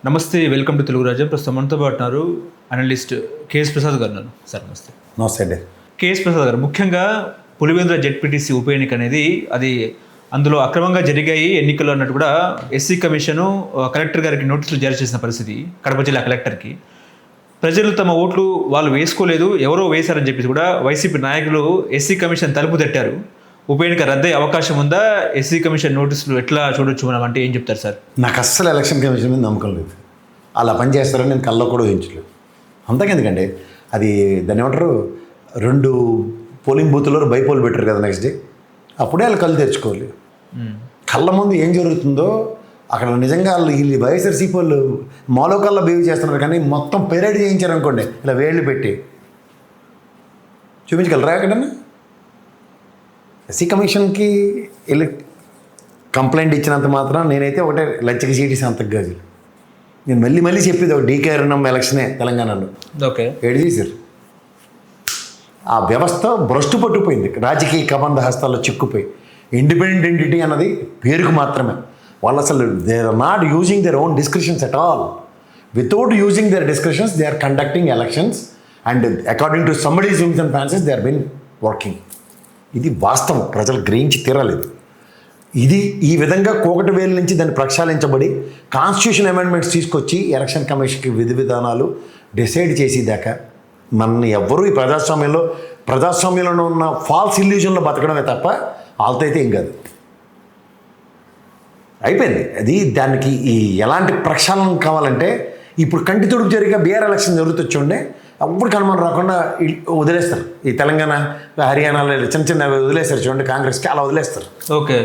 నమస్తే, welcome to Telugu రాజ్యం. ప్రస్తుతం మనతో పాటు ఉన్నారు అనలిస్ట్ కేఎస్ ప్రసాద్ గారు ఉన్నారు. సార్ నమస్తే. నమస్తే అండి. కేఎస్ ప్రసాద్ గారు, ముఖ్యంగా పులివెందుల జెడ్పీటీసీ ఉప ఎన్నిక అనేది అందులో అక్రమంగా జరిగాయి ఎన్నికలు అన్నట్టు కూడా ఎస్సీ కమిషను కలెక్టర్ గారికి నోటీసులు జారీ చేసిన పరిస్థితి, కడప జిల్లా కలెక్టర్కి. ప్రజలు తమ ఓట్లు వాళ్ళు వేసుకోలేదు, ఎవరో వేశారని చెప్పేసి కూడా వైసీపీ నాయకులు ఎస్సీ కమిషన్ తలుపు తట్టారు. ఉప ఎన్నిక రద్దయ్యే అవకాశం ఉందా? ఎస్సీ కమిషన్ నోటీసులు ఎట్లా చూడొచ్చు మనం అంటే ఏం చెప్తారు సార్? నాకు అస్సలు ఎలక్షన్ కమిషన్ మీద నమ్మకం లేదు. అలా పని చేస్తారని నేను కళ్ళలో కూడా ఊహించలేదు. అంతకెందుకండి, అది దాన్ని ఏమంటారు, 2 పోలింగ్ బూత్లో బైపోల్ పెట్టారు కదా నెక్స్ట్ డే, అప్పుడే వాళ్ళు కళ్ళు తెరుచుకోవాలి. కళ్ళ ముందు ఏం జరుగుతుందో అక్కడ నిజంగా వీళ్ళు వైఎస్ఆర్సీపీ వాళ్ళు మాలో కల్లా బిహేవ్ చేస్తున్నారు. కానీ మొత్తం పెరేడ్ చేయించారు అనుకోండి, ఇలా వేళ్ళు పెట్టి చూపించగలరా ఎక్కడన్నా? ఎస్సీ కమిషన్కి వెళ్ళి కంప్లైంట్ ఇచ్చినంత మాత్రం నేనైతే ఒకటే లచ్చకి సీటీ సంతకు గాజులు. నేను మళ్ళీ చెప్పేది ఒక డీకే అరుణమ్మ ఎలక్షనే తెలంగాణలో. ఓకే, ఏడు చేశారు. ఆ వ్యవస్థ భ్రష్టు పట్టుకుపోయింది, రాజకీయ కబంధ హస్తాల్లో చిక్కుపోయి. ఇండిపెండెంట్ ఎంటిటీ అన్నది పేరుకు మాత్రమే. వాళ్ళు అసలు they are not using their own discretions at all. Without using their discretions they are conducting elections and according to somebody's rules and fancies they are been working. ఇది వాస్తవం, ప్రజలు గ్రహించి తీరలేదు. ఇది ఈ విధంగా కోకటి వేలు నుంచి దాన్ని ప్రక్షాళించబడి కాన్స్టిట్యూషన్ అమెండ్మెంట్స్ తీసుకొచ్చి ఎలక్షన్ కమిషన్కి విధి విధానాలు డిసైడ్ చేసేదాకా మన ఎవ్వరూ ఈ ప్రజాస్వామ్యంలో ఉన్న ఫాల్స్ ఇల్యూజన్లో బతకడమే తప్ప వాళ్ళతో అయితే ఏం కాదు. అయిపోయింది అది. దానికి ఈ ఎలాంటి ప్రక్షాళన కావాలంటే ఇప్పుడు కంటి తొడుపు జరిగే బీఆర్ ఎలక్షన్ జరుగుతుంది చూడండి, అప్పుడు కనుమని రాకుండా వదిలేస్తారు. ఈ తెలంగాణ హర్యానాలో చిన్న వదిలేస్తారు చూడండి, కాంగ్రెస్కి అలా వదిలేస్తారు. ఓకే,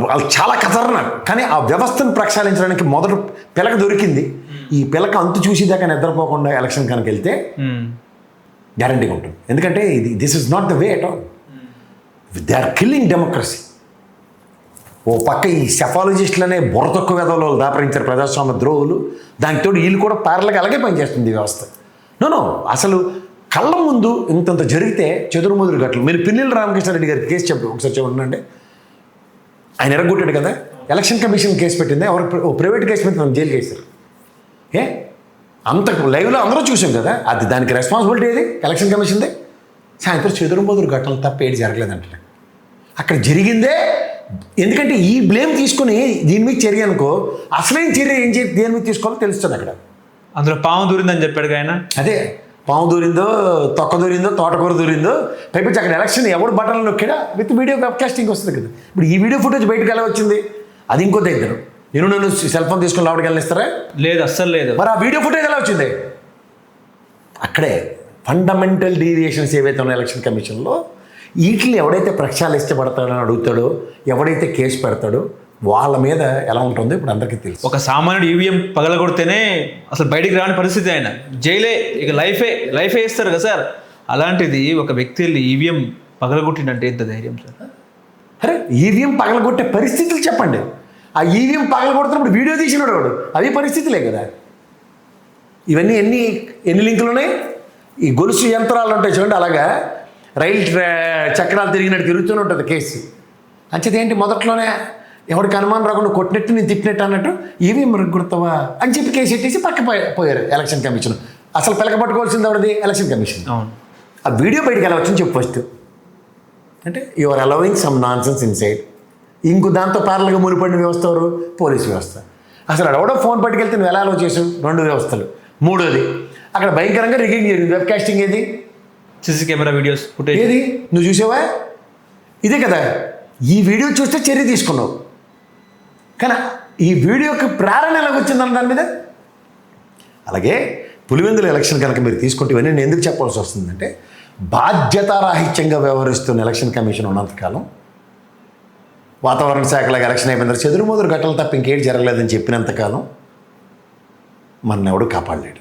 వాళ్ళు చాలా ఖతర్నాక్. కానీ ఆ వ్యవస్థను ప్రక్షాళించడానికి మొదటి పిలక దొరికింది. ఈ పిలక అంతు చూసేదాకా నిద్రపోకుండా ఎలక్షన్ కనుక వెళ్తే గ్యారంటీగా ఉంటుంది. ఎందుకంటే this is not the way at all. They are killing democracy. ఓ పక్క ఈ సెఫాలజిస్టులనే బుర్ర తక్కువ వేదలో దాపరించారు ప్రజాస్వామ్య ద్రోహులు. దానితో వీళ్ళు కూడా ప్యారల్గా అలాగే పనిచేస్తుంది ఈ వ్యవస్థ. నో అసలు కళ్ళ ముందు ఇంతంత జరిగితే చెదురుముదురు గట్లు. మీరు పిన్నెల రామకృష్ణారెడ్డి గారి కేసు ఒకసారి చెప్పండి. ఆయన ఎరగొట్టాడు కదా, ఎలక్షన్ కమిషన్ కేసు పెట్టింది, ఎవరు ప్రైవేట్ కేసు మీద మనం జైలుకి వేశారు. అంత లైవ్లో అందరూ చూసాం కదా. అది దానికి రెస్పాన్సిబిలిటీ ఏది? ఎలక్షన్ కమిషన్దే. సాయంత్రం చెదురుముదురు గట్టలు తప్ప ఏది జరగలేదంటే అక్కడ జరిగిందే. ఎందుకంటే ఈ బ్లేమ్ తీసుకుని దీని మీద చర్య అనుకో, అసలైన చర్య ఏం దేని మీద తీసుకోవాలో తెలుస్తుంది అక్కడ. అందులో పాము దూరిందని చెప్పాడు ఆయన. అదే పాము దూరిందో, తొక్క దూరిందో, తోటకూర దూరిందో, పైపించి అక్కడ ఎలక్షన్ ఎవడు బటన్లు నొక్కాడా విత్ వీడియో వెబ్కాస్టింగ్ వస్తుంది కదా. ఇప్పుడు ఈ వీడియో ఫుటేజ్ బయటకు ఎలా వచ్చింది? అది ఇంకో దగ్గర. నన్ను సెల్ ఫోన్ తీసుకుని లోపలికి వెళ్ళిస్తారా? లేదు, అస్సలు లేదు. మరి ఆ వీడియో ఫుటేజ్ ఎలా వచ్చింది? అక్కడే ఫండమెంటల్ డీవియేషన్స్ ఏవైతే ఉన్నాయి ఎలక్షన్ కమిషన్లో, వీటిని ఎవడైతే ప్రక్షాళించబడతాడని అడుగుతాడో, ఎవడైతే కేసు పెడతాడో వాళ్ళ మీద ఎలా ఉంటుందో ఇప్పుడు అందరికీ తెలుసు. ఒక సామాన్యుడు ఈవీఎం పగలగొడితేనే అసలు బయటికి రాని పరిస్థితి, ఆయన జైలే, ఇక లైఫే ఇస్తారు కదా సార్. అలాంటిది ఒక వ్యక్తి వెళ్ళి ఈవీఎం పగలగొట్టిందంటే ఎంత ధైర్యం సార్? అరే ఈవీఎం పగలగొట్టే పరిస్థితులు చెప్పండి. ఆ ఈవీఎం పగలగొడుతున్నప్పుడు వీడియో తీసినాడు వాడు, అవి పరిస్థితులే కదా. ఇవన్నీ ఎన్ని లింకులు ఉన్నాయి? ఈ గొలుసు యంత్రాలు ఉంటాయి చూడండి, అలాగా రైలు చక్రాలు తిరిగినట్టు తిరుగుతూనే ఉంటుంది కేసు. అంచేది ఏంటి, మొదట్లోనే ఎవరికి అనుమానం రాకుండా కొట్టినట్టు నేను తిప్పినట్టు అన్నట్టు ఈవీఎం గుర్తావా అని చెప్పి కేసు ఎట్టేసి పక్క పోయారు ఎలక్షన్ కమిషన్. అసలు పిలక పట్టుకోవాల్సింది ఎవరిది? Election commission. ఆ వీడియో బయటకు ఎలా వచ్చింది చెప్పు ఫస్ట్. అంటే you are allowing some nonsense inside. ఇంకో దాంతో ప్యారల్గా మునిపడిన వ్యవస్థ ఎవరు? పోలీసు వ్యవస్థ. అసలు ఎవడో ఫోన్ పట్టుకెళ్తే నువ్వు ఎలా అలౌ చేసావు? 2 వ్యవస్థలు. మూడోది అక్కడ భయంకరంగా రిగింగ్ జరిగింది. వెబ్కాస్టింగ్ ఏది? సీసీ కెమెరా వీడియోస్ ఫుటేజ్ ఏది? నువ్వు చూసావా? ఇదే కదా. ఈ వీడియో చూస్తే చర్య తీసుకున్నావు, కానీ ఈ వీడియోకి ప్రేరణ ఎలాగొచ్చిందన్న దాని మీద. అలాగే పులివెందుల ఎలక్షన్ కనుక మీరు తీసుకుంటే ఇవన్నీ నేను ఎందుకు చెప్పాల్సి వస్తుందంటే, బాధ్యతారాహిత్యంగా వ్యవహరిస్తున్న ఎలక్షన్ కమిషన్ ఉన్నంతకాలం, వాతావరణ శాఖలాగా ఎలక్షన్ అయిపోయిన తర్వాత చెదురుమదురు గట్టలు తప్ప ఇంకేటి జరగలేదని చెప్పినంతకాలం మన ఎవడు కాపాడలేడు.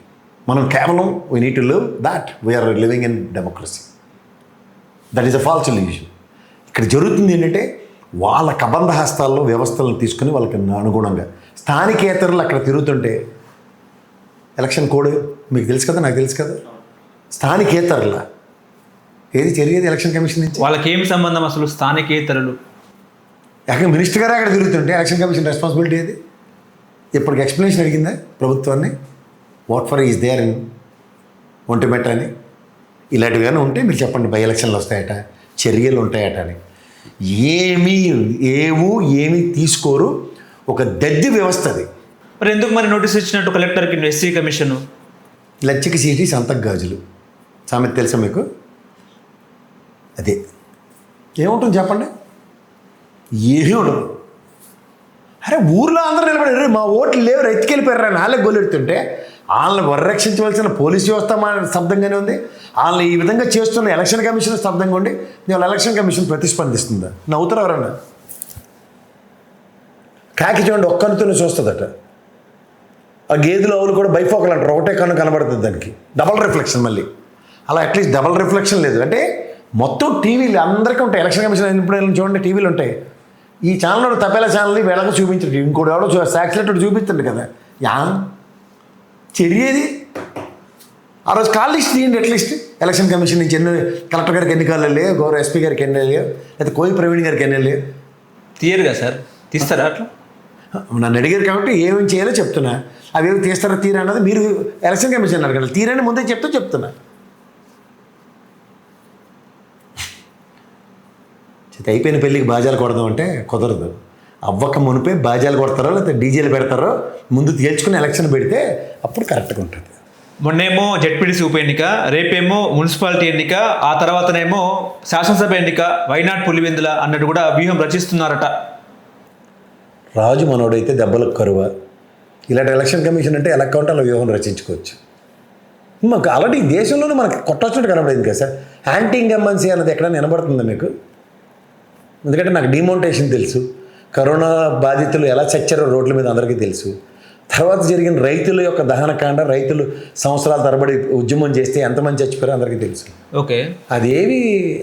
మనం కేవలం we need to live that we are living in democracy. That is a false illusion. ఇక్కడ జరుగుతుంది ఏంటంటే, వాళ్ళ కబంధ హస్తాల్లో వ్యవస్థలను తీసుకుని వాళ్ళకి అనుగుణంగా స్థానికేతరులు అక్కడ తిరుగుతుంటే, ఎలక్షన్ కోడ్ మీకు తెలుసు కదా, నాకు తెలుసు కదా, స్థానికేతరుల ఏది జరిగేది ఎలక్షన్ కమిషన్ నుంచి? వాళ్ళకి ఏం సంబంధం అసలు స్థానికేతరులు? మినిస్టర్ గారే అక్కడ తిరుగుతుంటే ఎలక్షన్ కమిషన్ రెస్పాన్సిబిలిటీ ఏది? ఇప్పటికి ఎక్స్ప్లెనేషన్ అడిగిందా ప్రభుత్వాన్ని? What for is there in Ontimitta అని ఇలాంటివి కానీ ఉంటే మీరు చెప్పండి. బై ఎలక్షన్లు వస్తాయట, చర్యలు ఉంటాయట అని. ఏమీ తీసుకోరు. ఒక దద్ది వ్యవస్థ అది. మరి ఎందుకు మరి నోటీస్ ఇచ్చినట్టు కలెక్టర్కి ఎస్సీ కమిషన్? లచ్చికి సీటీ సంతకు గాజులు సామెత తెలుసా మీకు? అదే ఏముంటుంది చెప్పండి? ఏమీ ఉండదు. అరే ఊర్లో అందరూ నిలబడి మా ఓట్లు లేవు ఎత్తుకెళ్ళిపోయారా నాలుగు గోలెడుతుంటే వాళ్ళని పరిరక్షించవలసిన పోలీస్ వ్యవస్థ మా స్తబ్దంగానే ఉంది. వాళ్ళని ఈ విధంగా చేస్తున్న ఎలక్షన్ కమిషన్ స్తబ్దంగా ఉండి వాళ్ళ ఎలక్షన్ కమిషన్ ప్రతిస్పందిస్తుందా? నవ్వుతారు ఎవరన్నా? కాకి చూడండి ఒక్కరితోనే చూస్తుందట. ఆ గేదెలు ఆవులు కూడా బైఫోకల్ అంటారు, ఒకటే కన్ను కనబడుతుంది దానికి, డబల్ రిఫ్లెక్షన్. మళ్ళీ అలా అట్లీస్ట్ డబల్ రిఫ్లెక్షన్ లేదు అంటే మొత్తం టీవీలు అందరికీ ఉంటాయి. ఎలక్షన్ కమిషన్ ఎప్పుడు చూడండి టీవీలు ఉంటాయి. ఈ ఛానల్ తపేలా ఛానల్ని వీళ్ళకి చూపించండి, ఇంకోటి ఎవడో సాక్షిలెట్ చూపిస్తుంది కదా. యా చర్యేది ఆ రోజు కాల్ లిస్ట్ తీయండి. అట్లీస్ట్ ఎలక్షన్ కమిషన్ నుంచి ఎన్ని కలెక్టర్ గారికి ఎన్ని కాళ్ళు వెళ్ళాయో, గౌరవ ఎస్పీ గారికి ఎన్ని వెళ్ళాయో, లేకపోతే కోయి ప్రవీణ్ గారికి ఎన్ని వెళ్ళాయో తీయరు కదా సార్? తీస్తారా అట్లా? నన్ను అడిగారు కాబట్టి ఏమేమి చేయాలో చెప్తున్నా. అవి ఏమి తీస్తారా తీరా అన్నది మీరు ఎలక్షన్ కమిషన్ అడగండి. తీరని ముందే చెప్తున్నా. అయిపోయిన పెళ్ళికి బాజాలు కొడదాం అంటే కుదరదు. అవ్వక మునిపే బాజాలు కొడతారో లేకపోతే డీజేలు పెడతారో ముందు తేల్చుకుని ఎలక్షన్ పెడితే అప్పుడు కరెక్ట్గా ఉంటుంది. మొన్నేమో జెడ్పీటీసీ ఉప ఎన్నిక, రేపేమో మున్సిపాలిటీ ఎన్నిక, ఆ తర్వాతనేమో శాసనసభ ఎన్నిక. వైనాడ్ పులివెందుల అన్నట్టు కూడా వ్యూహం రచిస్తున్నారట. రాజు మనోడైతే దెబ్బలకు కరువ. ఇలాంటి ఎలక్షన్ కమిషన్ అంటే ఎలా కావాలంటే అలా వ్యూహం రచించుకోవచ్చు. మాకు ఆల్రెడీ దేశంలోనే మనకు కొట్టొచ్చినట్టు కనబడింది కదా సార్. యాంటీ ఇన్కంబెన్సీ అన్నది ఎక్కడైనా వినబడుతుందా మీకు? ఎందుకంటే నాకు డిమోనిటేషన్ తెలుసు, కరోనా బాధితులు ఎలా చచ్చారో రోడ్ల మీద అందరికీ తెలుసు. తర్వాత జరిగిన రైతుల యొక్క దహనకాండ, రైతులు సంవత్సరాల తరబడి ఉద్యమం చేస్తే ఎంతమంది చచ్చిపోయారో అందరికీ తెలుసు. ఓకే, అదేవి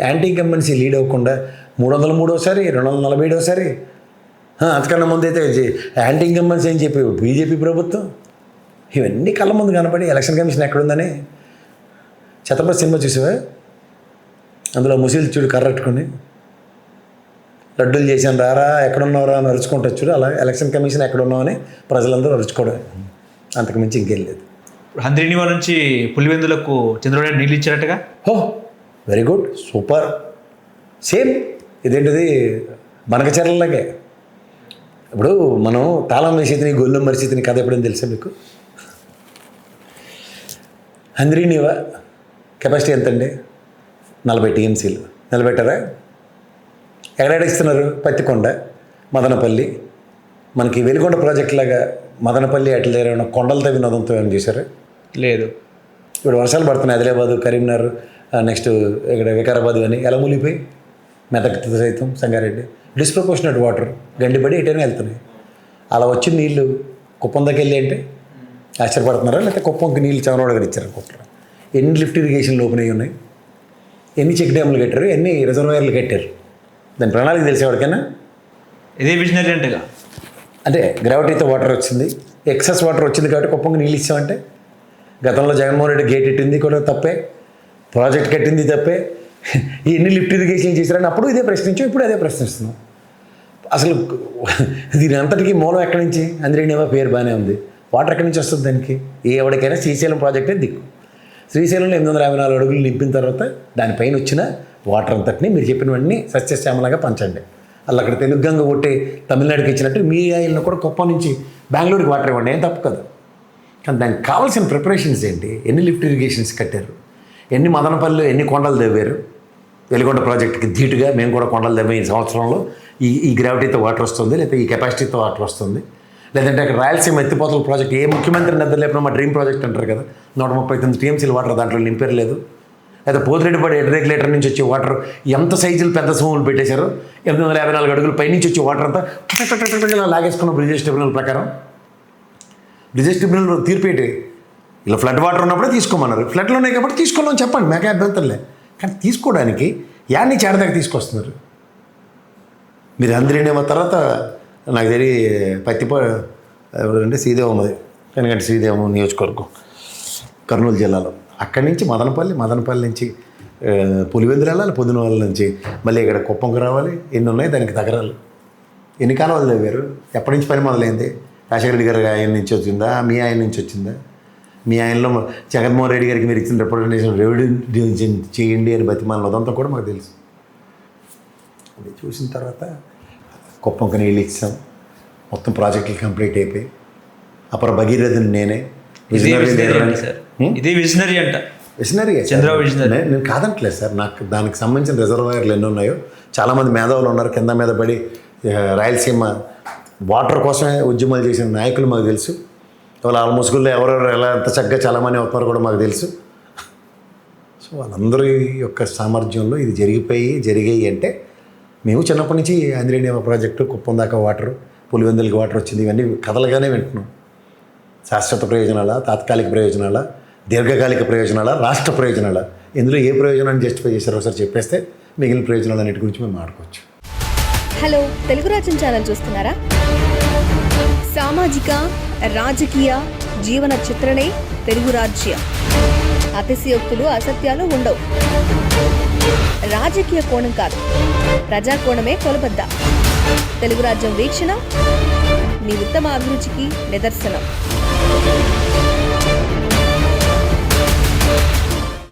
యాంటీ ఇన్కంబెన్సీ లీడ్ అవ్వకుండా 303 247 అంతకన్నా ముందు అయితే యాంటీ ఇన్కంబెన్సీ అని చెప్పి బీజేపీ ప్రభుత్వం ఇవన్నీ కళ్ళ ముందు కనపడి ఎలక్షన్ కమిషన్ ఎక్కడుందని. ఛత్రపతి సినిమా చూసావా? అందులో ముసలి చూడు కర్రట్టుకుని లడ్డూలు చేశాను రారా ఎక్కడున్నారా అని అరుచుకుంటూ చూడు. అలా ఎలక్షన్ కమిషన్ ఎక్కడున్నామని ప్రజలందరూ అరుచుకోవడం, అంతకుమించి ఇంకేం లేదు. హంద్రీనివా నుంచి పులివెందులకు చంద్రబాబు నాయుడు నీళ్ళు ఇచ్చారటగా. ఓ వెరీ గుడ్, సూపర్. సేమ్ ఇదేంటిది బనకచర్లలాగే. ఇప్పుడు మనం తాళం వేసేతిని గొల్లెం మరిచేతిని కథ ఎప్పుడైనా తెలుసా మీకు? హంద్రీనివా కెపాసిటీ ఎంతండి? 40 టీఎంసీలు. నిలబెట్టారా? ఎక్కడెక్కడ ఇస్తున్నారు? పత్తికొండ, మదనపల్లి. మనకి వెలిగొండ ప్రాజెక్ట్ లాగా మదనపల్లి అట్ల దగ్గర ఏమైనా కొండలు తవ్వి నదంతో ఏమైనా చేశారు? లేదు. ఇప్పుడు వర్షాలు పడుతున్నాయి ఆదిలాబాదు, కరీంనగర్, నెక్స్ట్ ఇక్కడ వికారాబాద్ అని ఎలా మూలిపోయి మెదక్ సైతం సంగారెడ్డి డిస్ప్రపోర్షనేట్ వాటర్ గండిపడి ఎటైనా వెళ్తున్నాయి. అలా వచ్చిన నీళ్ళు కుప్పం దగ్గర వెళ్ళి అంటే ఆశ్చర్యపడుతున్నారా? లేకపోతే కుప్పంకి నీళ్ళు చంద్రబాబు గారు ఇచ్చారు అనుకుంటారా? ఎన్ని లిఫ్ట్ ఇరిగేషన్లు ఓపెన్ అయ్యి ఉన్నాయి, ఎన్ని చెక్ డ్యాములు కట్టారు, ఎన్ని రిజర్వాయర్లు కట్టారు, దాని ప్రణాళిక తెలిసేవాడికైనా? ఇదే విజనరీ అంటేగా. అంటే గ్రావిటీతో వాటర్ వచ్చింది, ఎక్సెస్ వాటర్ వచ్చింది కాబట్టి కుప్పంకి నీళ్ళు ఇచ్చామంటే. గతంలో జగన్మోహన్ రెడ్డి గేట్ ఇట్టింది కూడా తప్పే, ప్రాజెక్ట్ కట్టింది తప్పే, ఎన్ని లిఫ్ట్ ఇరిగేషన్ చేశారని అప్పుడు ఇదే ప్రశ్నించాం, ఇప్పుడు అదే ప్రశ్నిస్తున్నాం. అసలు దీని అంతటికీ మూలం ఎక్కడి నుంచి? హంద్రీనివా పేరు బాగానే ఉంది, వాటర్ ఎక్కడి నుంచి వస్తుంది దానికి? ఎవరికైనా శ్రీశైలం ప్రాజెక్టే దిక్కు. శ్రీశైలంలో 854 అడుగులు నింపిన తర్వాత దానిపైన వచ్చిన వాటర్ అంతటిని మీరు చెప్పినవన్నీ సస్యశ్యామలంగా పంచండి. అలా అక్కడ తెలుగు గంగ కొట్టి తమిళనాడుకి ఇచ్చినట్టు మీ ఆయిల్ని కూడా కుప్పం నుంచి బెంగళూరుకి వాటర్ ఇవ్వండి, ఏం తప్పు కదా. కానీ దానికి కావాల్సిన ప్రిపరేషన్స్ ఏంటి? ఎన్ని లిఫ్ట్ ఇరిగేషన్స్ కట్టారు, ఎన్ని మదనపల్లి ఎన్ని కొండలు తవ్వారు? వెలిగొండ ప్రాజెక్టుకి ధీటుగా మేము కూడా కొండలు తవ్వే ఈ సంవత్సరంలో ఈ గ్రావిటీతో వాటర్ వస్తుంది, లేకపోతే ఈ కెపాసిటీతో వాటర్ వస్తుంది. లేదంటే అక్కడ రాయలసీమ ఎత్తిపోతల ప్రాజెక్ట్ ఏ ముఖ్యమంత్రి నిద్ర లేపినా మా డ్రీమ్ ప్రాజెక్ట్ అంటారు కదా, 139 టీఎంసీల వాటర్ దాంట్లో నింపేరు లేదు. లేదా పోతిరెడ్డిపాడు హెడ్ రెగ్యులేటర్ నుంచి వచ్చే వాటర్ ఎంత సైజులు పెద్ద సోములు పెట్టేశారు, 854 అడుగులు పైనుంచి వచ్చే వాటర్ అంతా లాగేసుకున్న బ్రిజేష్ ట్రిబ్యునల్ ప్రకారం. బ్రిజేష్ ట్రిబ్యునల్ తీర్పు ఏంటి? ఇలా ఫ్లడ్ వాటర్ ఉన్నప్పుడే తీసుకోమన్నారు. ఫ్లడ్లు ఉన్నాయి కాబట్టి తీసుకున్నాం చెప్పండి, మేక అభ్యంతరంలే. కానీ తీసుకోవడానికి యాన్ని చేరదాకా తీసుకొస్తున్నారు మీరు. హంద్రీనివా తర్వాత నాకు తెలియ ఎవరంటే శ్రీదేవమ్మది, ఎందుకంటే శ్రీదేవమ్మ నియోజకవర్గం కర్నూలు జిల్లాలో. అక్కడి నుంచి మదనపల్లి నుంచి పులివెందులు వెళ్ళాలి, పొద్దునవాళ్ళ నుంచి మళ్ళీ ఇక్కడ కుప్పంకి రావాలి. ఎన్ని ఉన్నాయి దానికి తగరాలు. ఎన్ని కాలువలు తవ్వారు? ఎప్పటి నుంచి పని మొదలైంది? రాజశేఖర రెడ్డి గారి ఆయన నుంచి వచ్చిందా, మీ ఆయన నుంచి వచ్చిందా? మీ ఆయనలో జగన్మోహన్ రెడ్డి గారికి మీరు ఇచ్చిన రిప్రజెంటేషన్ రెవెన్యూ చేయండి అని బతిమాలదంతా కూడా మాకు తెలుసు. అది చూసిన తర్వాత కుప్పంకి నీళ్ళు ఇచ్చాం, మొత్తం ప్రాజెక్టులు కంప్లీట్ అయిపోయి అప్పుడు భగీరథని నేనే ఇది విజనరీ అంట. Visionary Chandrababu visionary. నేను కాదంటలేదు సార్, నాకు దానికి సంబంధించిన రిజర్వాయర్లు ఎన్ని ఉన్నాయో, చాలామంది మేధావులు ఉన్నారు కింద మీద పడి రాయలసీమ వాటర్ కోసమే ఉద్యమాలు చేసిన నాయకులు మాకు తెలుసు. వాళ్ళ ఆల్మోస్ట్లో ఎవరెవరు ఎలా ఎంత చక్కగా చాలామంది అవుతున్నారో కూడా మాకు తెలుసు. సో వాళ్ళందరి యొక్క సామర్థ్యంలో ఇది జరిగాయి అంటే మేము చిన్నప్పటి నుంచి ఆంధ్రేయ ప్రాజెక్టు, కుప్పం దాకా వాటర్, పులివెందులకి వాటర్ వచ్చింది, ఇవన్నీ కథలుగానే వింటున్నాం. శాశ్వత ప్రయోజనాల, తాత్కాలిక ప్రయోజనాల, దీర్ఘకాలిక ప్రయోజనాల, రాష్ట్ర ప్రయోజనాల, ఇందులో ఏ ప్రయోజనాన్ని జస్టిఫై చేశారో ఒకసారి చెప్పేస్తే మిగిలిన ప్రయోజనాలు అన్నిటి గురించి మేము మాట్లాడుకోవచ్చు. హలో, తెలుగు రాజ్యం ఛానల్ చూస్తున్నారా? సామాజిక, రాజకీయ, జీవన చిత్రణే తెలుగు రాజ్యం. అతిశయోక్తులు, అసత్యాలు ఉండవు. రాజకీయ కోణం కాదు, ప్రజా కోణమే కొలబద్ద. తెలుగు రాజ్యం వీక్షణ మీ ఉత్తమ అభిరుచికి నిదర్శనం.